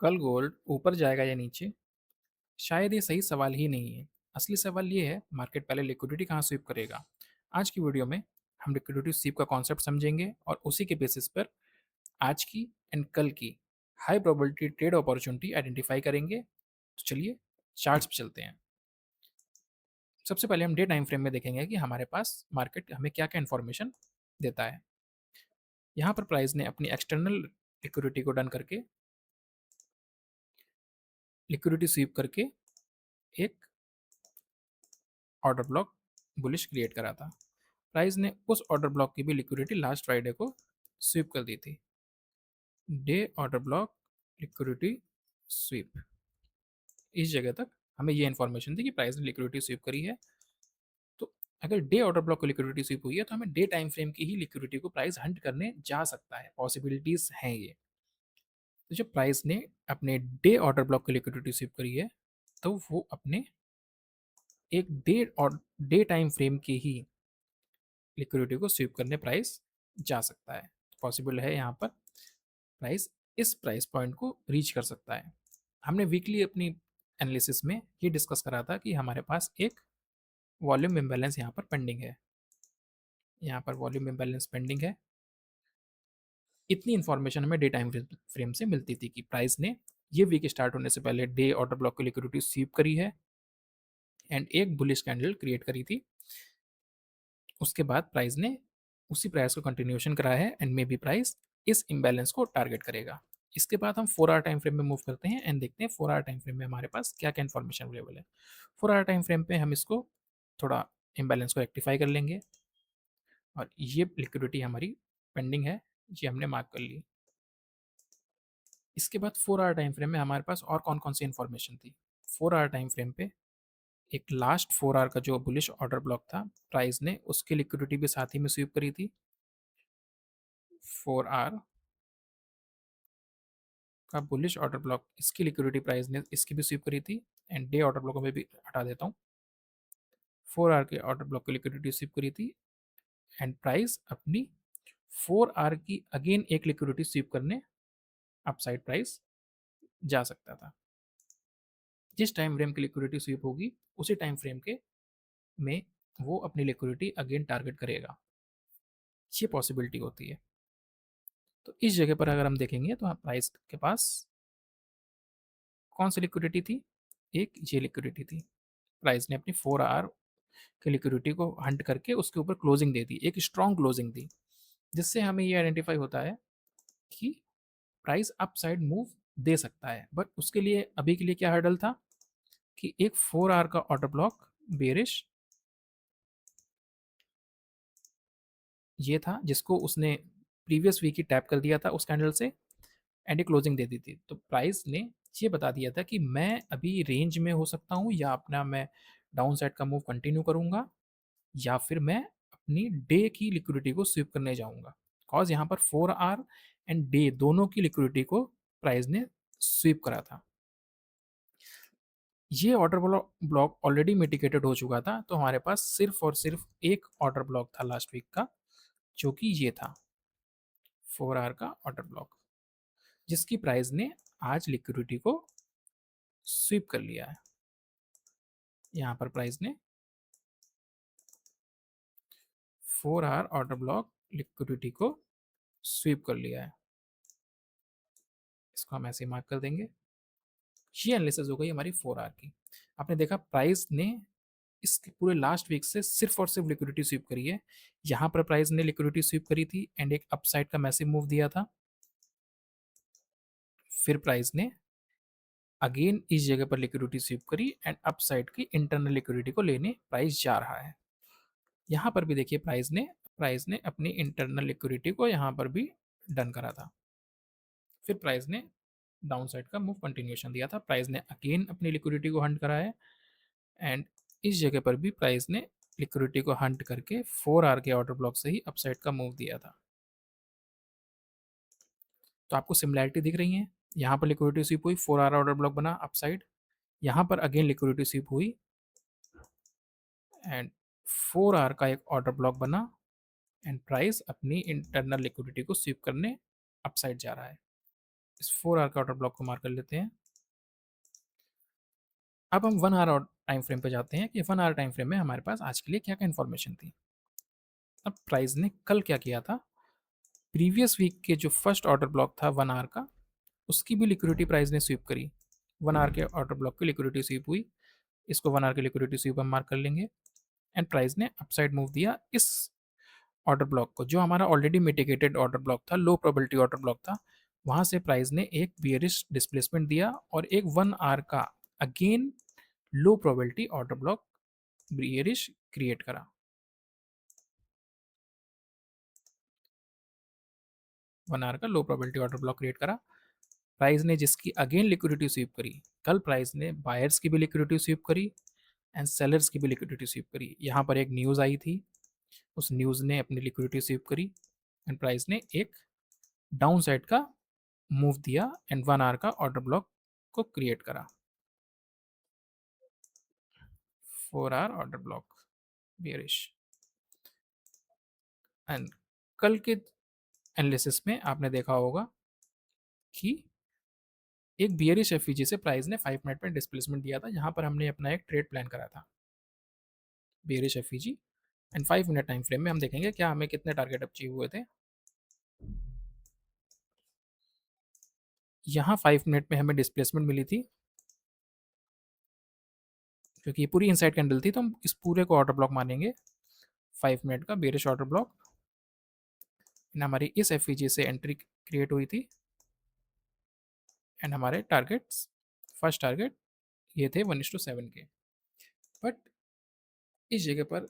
कल गोल्ड ऊपर जाएगा या नीचे? शायद ये सही सवाल ही नहीं है। असली सवाल ये है मार्केट पहले लिक्विडिटी कहाँ स्वीप करेगा। आज की वीडियो में हम लिक्विडिटी स्वीप का कॉन्सेप्ट समझेंगे और उसी के बेसिस पर आज की एंड कल की high probability trade opportunity identify करेंगे। तो चलिए चार्ट्स पे चलते हैं। सबसे पहले हम डे टाइम फ्रेम में देखेंगे कि हमारे पास मार्केट हमें क्या क्या इन्फॉर्मेशन देता है। यहाँ पर प्राइस ने अपनी एक्सटर्नल लिक्विडिटी को डन करके लिक्विडिटी स्वीप करके एक ऑर्डर ब्लॉक बुलिश क्रिएट करा था। प्राइस ने उस ऑर्डर ब्लॉक की भी लिक्विडिटी लास्ट फ्राइडे को स्वीप कर दी थी। Day order block liquidity SVEEP, इस जगह तक हमें ये इन्फॉर्मेशन थी कि प्राइस ने लिक्विडिटी स्वीप करी है। तो अगर डे ऑर्डर ब्लॉक की लिक्विडिटी स्वीप हुई है तो हमें डे टाइम फ्रेम की ही लिक्विडिटी को प्राइस हंट करने जा सकता है, पॉसिबिलिटीज हैं ये। तो जब प्राइस ने अपने डे ऑर्डर ब्लॉक की लिक्विडिटी स्वीप करी है तो वो अपने एक डे और डे टाइम फ्रेम के ही लिक्विडिटी को स्वीप करने प्राइस जा सकता है। पॉसिबल है यहाँ पर प्राइस इस प्राइस पॉइंट को रीच कर सकता है। हमने वीकली अपनी एनालिसिस में ये डिस्कस करा था कि हमारे पास एक वॉल्यूम इम्बैलेंस यहाँ पर पेंडिंग है। यहाँ पर वॉल्यूम इम्बैलेंस पेंडिंग है। इतनी इन्फॉर्मेशन हमें डे टाइम फ्रेम से मिलती थी कि प्राइस ने ये वीक स्टार्ट होने से पहले डे ऑर्डर ब्लॉक की लिक्विडिटी स्वीप करी है एंड एक बुलिश कैंडल क्रिएट करी थी। उसके बाद प्राइस ने उसी प्राइस को कंटिन्यूशन करा है एंड मे बी प्राइस इस इम्बैलेंस को टारगेट करेगा। इसके बाद हम 4 आवर टाइम फ्रेम में मूव करते हैं एंड देखते हैं 4 आवर टाइम फ्रेम में हमारे पास क्या क्या इन्फॉर्मेशन अवेलेबल है। 4 आवर टाइम फ्रेम पे हम इसको थोड़ा इम्बैलेंस को रेक्टिफाई कर लेंगे और ये लिक्विडिटी हमारी पेंडिंग है, ये हमने मार्क कर ली। इसके बाद 4 आवर टाइम फ्रेम में हमारे पास और कौन कौन सी इन्फॉर्मेशन थी। 4 आवर टाइम फ्रेम पे एक लास्ट 4 आवर का जो बुलिश ऑर्डर ब्लॉक था, प्राइस ने उसकी लिक्विडिटी भी साथ ही में स्वीप करी थी। 4 आवर का बुलिश ऑर्डर ब्लॉक, इसकी लिक्विडिटी प्राइस ने इसकी भी स्वीप करी थी एंड डे ऑर्डर ब्लॉक में भी हटा देता हूँ। 4 आवर के ऑर्डर ब्लॉक की लिक्विडिटी स्वीप करी थी एंड प्राइस अपनी 4 आवर की अगेन एक लिक्विडिटी स्वीप करने अपसाइड प्राइस जा सकता था। जिस टाइम फ्रेम की लिक्विडिटी स्वीप होगी उसी टाइम फ्रेम के में वो अपनी लिक्विडिटी अगेन टारगेट करेगा, ये पॉसिबिलिटी होती है। तो इस जगह पर अगर हम देखेंगे तो प्राइस के पास कौन सी लिक्विडिटी थी, एक ये लिक्विडिटी थी। प्राइस ने अपनी 4 आवर की लिक्विडिटी को हंट करके उसके ऊपर क्लोजिंग दे दी, एक स्ट्रॉन्ग क्लोजिंग दी, जिससे हमें ये आइडेंटिफाई होता है कि प्राइस अप साइड मूव दे सकता है। बट उसके लिए अभी के लिए क्या हर्डल था कि एक 4 आवर का ऑर्डर ब्लॉक बेरिश ये था जिसको उसने प्रीवियस वीक ही टैप कर दिया था उस कैंडल से एंड क्लोजिंग दे दी थी। तो प्राइस ने ये बता दिया था कि मैं अभी रेंज में हो सकता हूँ या अपना मैं डाउन साइड का मूव कंटिन्यू करूंगा या फिर मैं अपनी डे की लिक्विडिटी को स्वीप करने जाऊंगा। कॉज यहाँ पर 4 आवर एंड डे दोनों की लिक्विडिटी को प्राइस ने स्वीप करा था। ये ऑर्डर ब्लॉक ऑलरेडी मिटिगेटेड हो चुका था, तो हमारे पास सिर्फ और सिर्फ एक ऑर्डर ब्लॉक था लास्ट वीक का, जो कि ये था 4 आवर का ऑर्डर ब्लॉक, जिसकी प्राइस ने आज लिक्विडिटी को स्वीप कर लिया है। यहाँ पर प्राइस ने 4 आवर ऑर्डर ब्लॉक लिक्विडिटी को स्वीप कर लिया है। इसको हम ऐसे मार्क कर देंगे। ये एनालिसिस हो गई हमारी 4 आवर की। आपने देखा प्राइस ने इस पूरे लास्ट वीक से सिर्फ और सिर्फ लिक्विडिटी स्वीप करी है। यहाँ पर प्राइस ने लिक्विडिटी स्वीप करी थी एंड एक अपसाइड का मैसिव मूव दिया था। फिर प्राइस ने अगेन इस जगह पर लिक्विडिटी स्वीप करी एंड अपसाइड की इंटरनल लिक्विडिटी को लेने प्राइस जा रहा है। यहाँ पर भी देखिए प्राइस ने अपनी इंटरनल लिक्विडिटी को यहाँ पर भी डन करा था। फिर प्राइस ने डाउन साइड का मूव कंटिन्यूशन दिया था। प्राइस ने अगेन अपनी लिक्विडिटी को हंट करा है एंड इस जगह पर भी प्राइस ने लिक्विडिटी को हंट करके 4 आवर के ऑर्डर ब्लॉक से ही अपसाइड का मूव दिया था। तो आपको सिमिलैरिटी दिख रही है। यहाँ पर लिक्विडिटी स्वीप हुई, 4 आवर ऑर्डर ब्लॉक बना अपसाइड। यहाँ पर अगेन लिक्विडिटी स्वीप हुई एंड 4 आवर का एक ऑर्डर ब्लॉक बना एंड प्राइस अपनी इंटरनल लिक्विडिटी को स्वीप करने अपसाइड जा रहा है। इस 4 आवर का ऑर्डर ब्लॉक को मार्क कर लेते हैं। अब हम 1 आवर टाइम फ्रेम पे जाते हैं कि 1 आवर टाइम फ्रेम में हमारे पास आज के लिए क्या-क्या इन्फॉर्मेशन थी। अब प्राइस ने कल क्या किया था, प्रीवियस वीक के जो फर्स्ट ऑर्डर ब्लॉक था 1 आवर का, उसकी भी लिक्विडिटी प्राइस ने स्वीप करी। 1 आवर के ऑर्डर ब्लॉक की लिक्विडिटी स्वीप हुई। इसको 1 आवर की लिक्विडिटी स्वीप हम मार्क कर लेंगे। एंड प्राइस ने अपसाइड मूव दिया इस ऑर्डर ब्लॉक को, जो हमारा ऑलरेडी मिटिगेटेड ऑर्डर ब्लॉक था, लो प्रोबेबिलिटी ऑर्डर ब्लॉक था। वहां से प्राइस ने एक बियरिश डिस्प्लेसमेंट दिया और एक 1 आवर का अगेन लो probability order block bearish create करा। 1 आवर का लो प्रोबेबिलिटी ऑर्डर ब्लॉक क्रिएट करा प्राइस ने, जिसकी अगेन लिक्विडिटी स्वीप करी। कल प्राइस ने बायर्स की भी लिक्विडिटी स्वीप करी एंड सेलर्स की भी लिक्विडिटी स्वीप करी। यहाँ पर एक न्यूज़ आई थी, उस न्यूज़ ने अपनी लिक्विडिटी स्वीप करी एंड प्राइस ने एक डाउन साइड का मूव दिया एंड 1 आवर का ऑर्डर ब्लॉक को क्रिएट करा। 4 hour order block bearish. And कल के एनालिसिस में आपने देखा होगा कि एक बियरिश एफईजी से प्राइस ने 5 मिनट में डिस्प्लेसमेंट दिया था, जहां पर हमने अपना एक ट्रेड प्लान करा था bearish FEG. And 5 minute time frame में हम देखेंगे क्या हमें कितने टारगेट अचीव हुए थे। यहाँ 5 मिनट में हमें डिस्प्लेसमेंट मिली थी, क्योंकि ये पूरी इनसाइड कैंडल थी, तो हम इस पूरे को ऑर्डर ब्लॉक मानेंगे 5 मिनट का बेरिश ऑर्डर ब्लॉक। हमारी इस एफईजी से एंट्री क्रिएट हुई थी एंड हमारे टारगेट्स, फर्स्ट टारगेट ये थे 1:7 के। बट इस जगह पर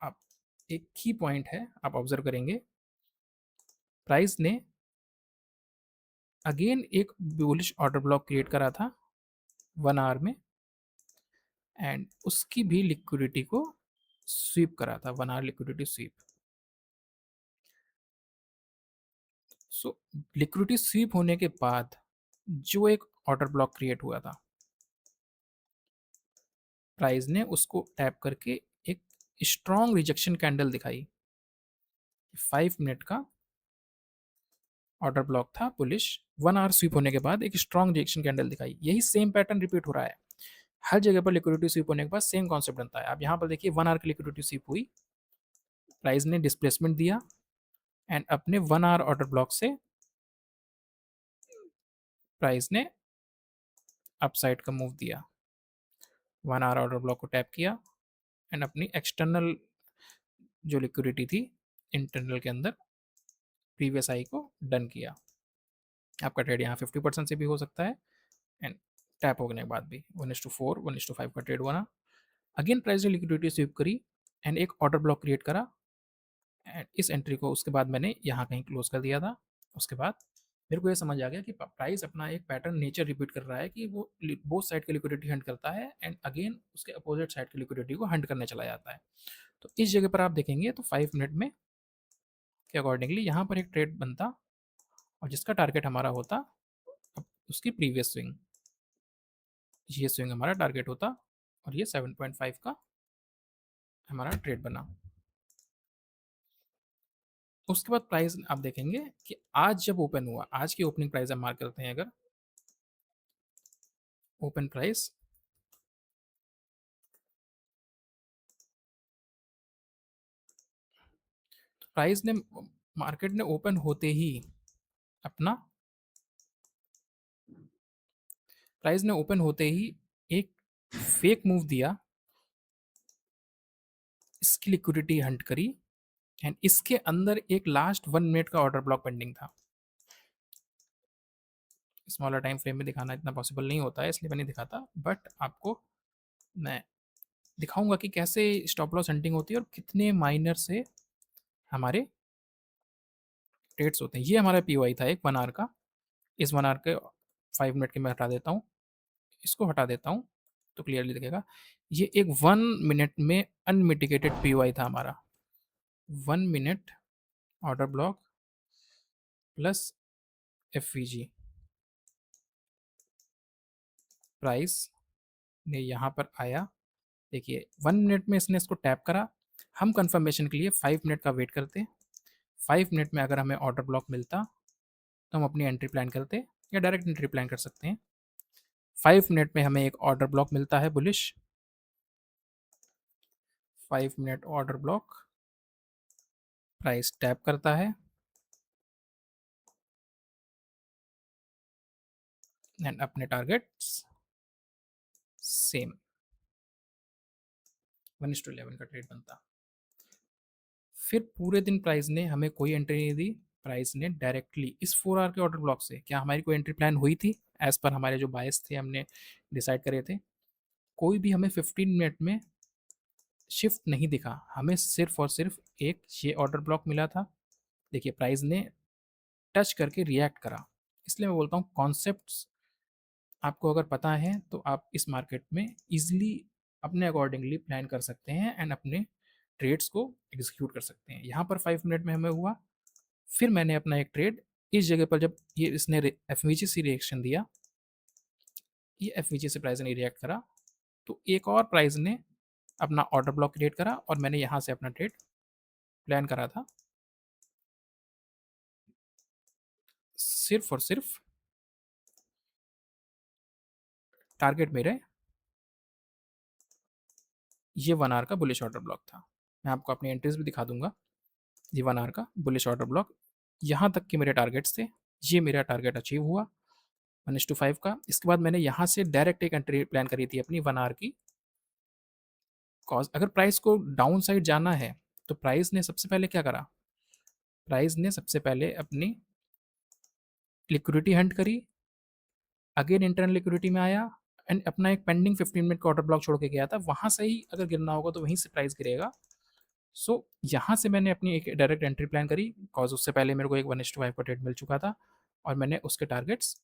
आप एक की पॉइंट है, आप ऑब्जर्व करेंगे प्राइस ने अगेन एक बुलिश ऑर्डर ब्लॉक क्रिएट करा था 1 आवर में एंड उसकी भी लिक्विडिटी को स्वीप करा था, 1 hour liquidity sweep. So liquidity sweep होने के बाद जो एक ऑर्डर ब्लॉक क्रिएट हुआ था, प्राइस ने उसको टैप करके एक स्ट्रॉन्ग रिजेक्शन कैंडल दिखाई। 5 मिनट का ऑर्डर ब्लॉक था बुलिश, 1 आवर स्वीप होने के बाद एक स्ट्रॉन्ग रिजेक्शन कैंडल दिखाई। यही सेम पैटर्न रिपीट हो रहा है हर जगह पर। लिक्विडिटी स्वीप होने के बाद सेम कॉन्सेप्ट बनता है। आप यहाँ पर देखिए 1 आवर की लिक्विडिटी स्वीप हुई, प्राइस ने डिस्प्लेसमेंट दिया एंड अपने 1 आवर ऑर्डर ब्लॉक से प्राइस ने अपसाइड का मूव दिया। 1 आवर ऑर्डर ब्लॉक को टैप किया एंड अपनी एक्सटर्नल जो लिक्विडिटी थी इंटरनल के अंदर प्रीवियस आई को डन किया। आपका ट्रेड यहाँ 50% से भी हो सकता है एंड टैप होने के बाद भी 1:4 1:5 का ट्रेड बना। अगेन प्राइस ने लिक्विडिटी स्वीप करी एंड एक ऑर्डर ब्लॉक क्रिएट करा एंड इस एंट्री को उसके बाद मैंने यहाँ कहीं क्लोज कर दिया था। उसके बाद मेरे को ये समझ आ गया कि प्राइस अपना एक पैटर्न नेचर रिपीट कर रहा है कि वो बोथ साइड की लिक्विडिटी हंट करता है एंड अगेन उसके अपोजिट साइड की लिक्विडिटी को हंट करने चला जाता है। तो इस जगह पर आप देखेंगे तो 5 मिनट में के अकॉर्डिंगली यहाँ पर एक ट्रेड बनता और जिसका टारगेट हमारा होता उसकी प्रीवियस स्विंग। ये स्विंग हमारा टारगेट होता और ये 7.5 का हमारा ट्रेड बना। उसके बाद प्राइस आप देखेंगे कि आज जब ओपन हुआ, आज की ओपनिंग प्राइस हम मार्क करते हैं, अगर ओपन प्राइस तो प्राइस ने मार्केट ने ओपन होते ही अपना प्राइस ने ओपन होते ही एक फेक मूव दिया, इसकी लिक्विडिटी हंट करी एंड इसके अंदर एक लास्ट 1 मिनट का ऑर्डर ब्लॉक पेंडिंग था। स्मॉलर टाइम फ्रेम में दिखाना इतना पॉसिबल नहीं होता है, इसलिए मैं नहीं दिखाता, बट आपको मैं दिखाऊंगा कि कैसे स्टॉप लॉस हंटिंग होती है और कितने माइनर से हमारे ट्रेड्स होते हैं। ये हमारा पीओआई था एक 1 आवर का। इस 1 आवर के 5 मिनट के मैं हटा देता हूँ, इसको हटा देता हूँ तो क्लियरली दिखेगा। ये एक 1 मिनट में अनमिटिगेटेड पीओआई था हमारा। 1 minute order block plus FVG. Price ने यहाँ पर आया, देखिए 1 मिनट में इसने इसको टैप करा। हम कंफर्मेशन के लिए 5 मिनट का वेट करते, 5 मिनट में अगर हमें ऑर्डर ब्लॉक मिलता तो हम अपनी एंट्री प्लान करते या डायरेक्ट एंट्री प्लान कर सकते हैं। 5 मिनट में हमें एक ऑर्डर ब्लॉक मिलता है bullish, 5 minute order block, price tap करता है एंड अपने टारगेट्स सेम 1:11 का ट्रेड बनता। फिर पूरे दिन प्राइस ने हमें कोई एंट्री नहीं दी, प्राइस ने डायरेक्टली इस 4 आवर के ऑर्डर ब्लॉक से, क्या हमारी कोई एंट्री प्लान हुई थी एज पर हमारे जो बायस थे हमने डिसाइड करे थे, कोई भी हमें 15 मिनट में शिफ्ट नहीं दिखा, हमें सिर्फ और सिर्फ एक ये ऑर्डर ब्लॉक मिला था। देखिए प्राइस ने टच करके रिएक्ट करा, इसलिए मैं बोलता हूँ कॉन्सेप्ट्स आपको अगर पता है तो आप इस मार्केट में इजीली अपने अकॉर्डिंगली प्लान कर सकते हैं एंड अपने ट्रेड्स को एग्जीक्यूट कर सकते हैं। यहाँ पर 5 मिनट में हमें हुआ, फिर मैंने अपना एक ट्रेड इस जगह पर, जब ये इसने एफ से रिएक्शन दिया, ये एफ से प्राइस ने रिएक्ट करा, तो एक और प्राइस ने अपना ऑर्डर ब्लॉक क्रिएट करा और मैंने यहाँ से अपना ट्रेड प्लान करा था, सिर्फ और सिर्फ टारगेट मेरे ये 1 आवर का बुलिश ऑर्डर ब्लॉक था। मैं आपको अपनी एंट्रीज भी दिखा दूंगा। ये 1 आवर का बुलिश ऑर्डर ब्लॉक, यहाँ तक के मेरे टारगेट्स थे, ये मेरा टारगेट अचीव हुआ 1:5 का। इसके बाद मैंने यहाँ से डायरेक्ट एक एंट्री प्लान करी थी अपनी 1 आवर की, कॉज अगर प्राइस को डाउन साइड जाना है तो प्राइस ने सबसे पहले क्या करा, प्राइस ने सबसे पहले अपनी लिक्विडिटी हंट करी, अगेन इंटरनल लिक्विडिटी में आया एंड अपना एक पेंडिंग 15 मिनट का ऑर्डर ब्लॉक छोड़ के गया था, वहां से ही अगर गिरना होगा तो वहीं से प्राइस गिरेगा। सो यहाँ से मैंने अपनी एक डायरेक्ट एंट्री प्लान करी, बिकॉज उससे पहले मेरे को एक 1:5 का ट्रेड मिल चुका था और मैंने उसके टारगेट्स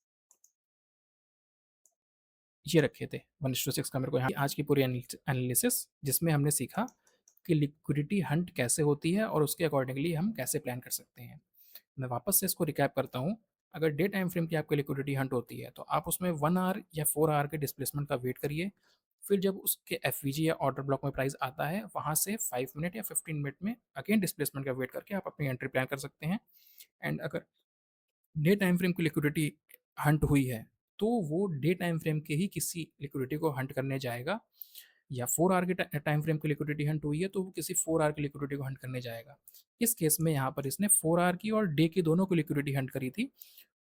ये रखे थे 1:6 का। मेरे को यहाँ आज की पूरी एनालिसिस जिसमें हमने सीखा कि लिक्विडिटी हंट कैसे होती है और उसके अकॉर्डिंगली हम कैसे प्लान कर सकते हैं। मैं वापस से इसको रिकैप करता हूँ। अगर डे टाइम फ्रेम की आपकी लिक्विडिटी हंट होती है तो आप उसमें 1 आवर या 4 आवर के डिस्प्लेसमेंट का वेट करिए, फिर जब उसके एफ या ऑर्डर ब्लॉक में प्राइस आता है वहाँ से 5 मिनट या 15 मिनट में अगेन डिस्प्लेसमेंट का वेट करके आप अपनी एंट्री प्लान कर सकते हैं। एंड अगर डे टाइम फ्रेम की लिक्विडिटी हंट हुई है तो वो डे टाइम फ्रेम के ही किसी लिक्विडिटी को हंट करने जाएगा, या 4 आवर के टाइम फ्रेम की लिक्विडिटी हंट हुई है तो वो किसी 4 आवर की लिक्विडिटी को हंट करने जाएगा। इस केस में यहाँ पर इसने 4 आवर की और डे की दोनों की लिक्विडिटी हंट करी थी,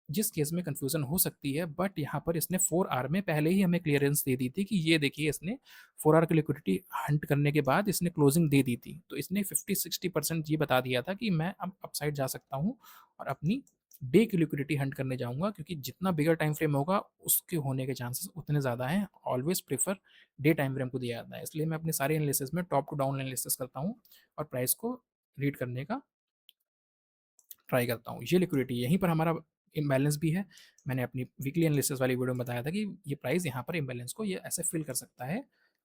जिस केस में कंफ्यूजन हो सकती है, बट यहाँ पर इसने 4 आवर में पहले ही हमें क्लियरेंस दे दी थी कि ये देखिए इसने 4 आवर की लिक्विडिटी हंट करने के बाद इसने क्लोजिंग दे दी थी, तो इसने 50-60% ये बता दिया था कि मैं अब अपसाइड जा सकता हूँ और अपनी डे की लिक्विडिटी हंट करने जाऊंगा, क्योंकि जितना बिगर टाइम फ्रेम होगा उसके होने के चांसेस उतने ज़्यादा हैं। Always prefer day time frame को दिया जाता है, इसलिए मैं अपने सारे एनालिसिस में टॉप टू डाउन एनालिसिस करता हूँ और प्राइस को रीड करने का ट्राई करता हूँ। ये लिक्विडिटी यहीं पर हमारा इम्बैलेंस भी है। मैंने अपनी वीकली एनालिसिस वाली वीडियो में बताया था कि ये प्राइस यहाँ पर इम्बैलेंस को ये ऐसे फिल कर सकता है,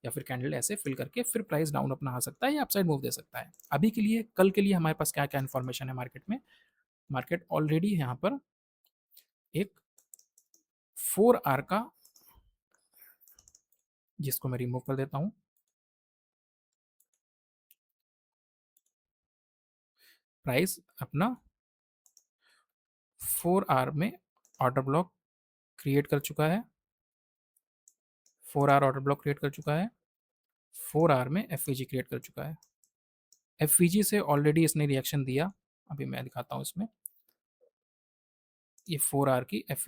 या फिर कैंडल ऐसे फिल करके फिर प्राइस डाउन अपना आ सकता है या अपसाइड मूव दे सकता है। अभी के लिए, कल के लिए हमारे पास क्या क्या इन्फॉर्मेशन है मार्केट में, मार्केट ऑलरेडी यहाँ पर एक 4 आवर का, जिसको मैं रिमूव कर देता हूँ, प्राइस अपना 4 आवर में ऑर्डर ब्लॉक क्रिएट कर चुका है, 4 आवर ऑर्डर ब्लॉक क्रिएट कर चुका है, 4 आवर में एफ क्रिएट कर चुका है। एफ से ऑलरेडी इसने रिएक्शन दिया, अभी मैं दिखाता हूँ इसमें, ये 4 आवर की F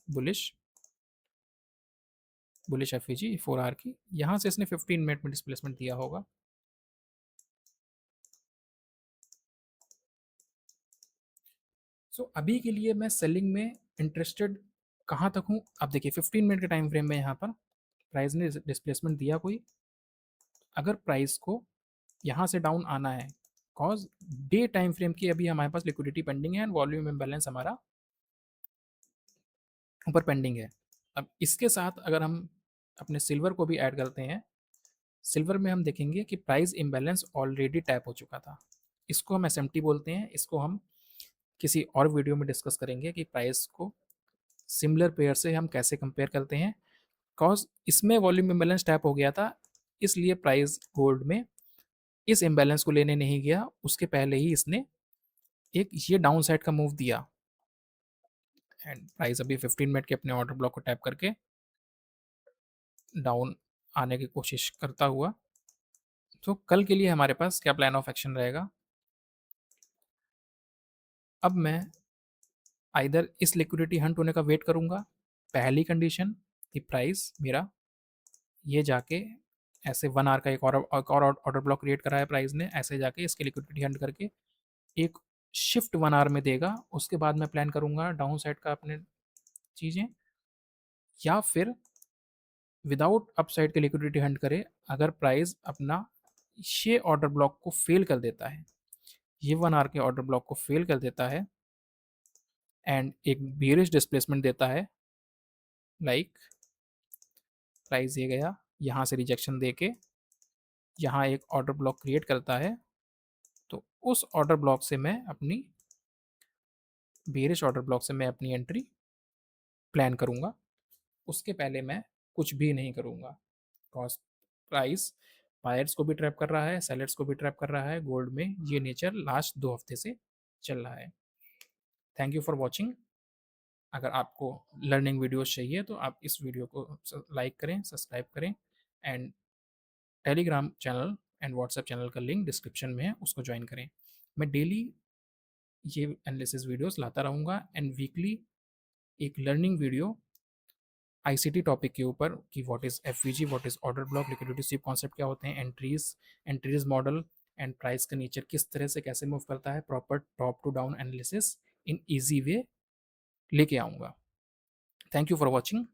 bullish bullish F 4 hour की, यहाँ से इसने 15 मिनट में डिस्प्लेसमेंट दिया होगा। सो अभी के लिए मैं सेलिंग में इंटरेस्टेड कहाँ तक हूँ, अब देखिए 15 मिनट के टाइम फ्रेम में यहाँ पर प्राइस ने डिस्प्लेसमेंट दिया कोई, अगर प्राइस को यहाँ से डाउन आना है, कॉज डे टाइम फ्रेम की अभी हमारे पास लिक्विडिटी पेंडिंग है एंड वॉल्यूम इम्बैलेंस हमारा ऊपर पेंडिंग है। अब इसके साथ अगर हम अपने सिल्वर को भी ऐड करते हैं, सिल्वर में हम देखेंगे कि प्राइस इम्बैलेंस ऑलरेडी टैप हो चुका था। इसको हम एसएमटी बोलते हैं, इसको हम किसी और वीडियो में डिस्कस करेंगे कि प्राइस को सिमिलर पेयर से हम कैसे कंपेयर करते हैं। कॉज इसमें वॉल्यूम इम्बैलेंस टैप हो गया था, इसलिए प्राइस गोल्ड में इस इम्बैलेंस को लेने नहीं गया, उसके पहले ही इसने एक ये डाउन साइड का मूव दिया, एंड प्राइस अभी 15 मिनट के अपने ऑर्डर ब्लॉक को टैप करके डाउन आने की कोशिश करता हुआ। तो कल के लिए हमारे पास क्या प्लान ऑफ एक्शन रहेगा? अब मैं आइदर इस लिक्विडिटी हंट होने का वेट करूंगा, पहली कंडीशन कि प्राइस मेरा ये जाके ऐसे 1 आवर का एक और ऑर्डर ब्लॉक क्रिएट करा है प्राइस ने, ऐसे जाके इसकी लिक्विडिटी हंट करके एक शिफ्ट 1 आवर में देगा। उसके बाद मैं प्लान करूंगा डाउन साइड का अपने चीज़ें, या फिर विदाउट अपसाइड के लिक्विडिटी हंट करे, अगर प्राइस अपना ये ऑर्डर ब्लॉक को फेल कर देता है, ये 1 आवर के ऑर्डर ब्लॉक को फेल कर देता है एंड एक बेरिश डिस्प्लेसमेंट देता है, लाइक प्राइस ये गया यहाँ से रिजेक्शन दे के यहाँ एक ऑर्डर ब्लॉक क्रिएट करता है, तो उस ऑर्डर ब्लॉक से मैं अपनी बेरिश ऑर्डर ब्लॉक से मैं अपनी एंट्री प्लान करूँगा। उसके पहले मैं कुछ भी नहीं करूँगा, बिकॉज प्राइस बायर्स को भी ट्रैप कर रहा है, सेलर्स को भी ट्रैप कर रहा है। गोल्ड में ये नेचर लास्ट 2 हफ्ते से चल रहा है। Thank you for watching. अगर आपको लर्निंग वीडियोस चाहिए तो आप इस वीडियो को लाइक करें, सब्सक्राइब करें and Telegram channel and WhatsApp channel का लिंक डिस्क्रिप्शन में है, उसको ज्वाइन करें। मैं डेली ये एनालिसिस वीडियोस लाता रहूँगा एंड वीकली एक लर्निंग वीडियो आईसीटी टॉपिक के ऊपर कि what is FVG, what is order block, liquidity sweep concept क्या होते हैं, एंट्रीज मॉडल एंड प्राइस का नेचर किस तरह से कैसे मूव करता है, proper top to down analysis in easy way लेके आऊँगा। Thank you for watching.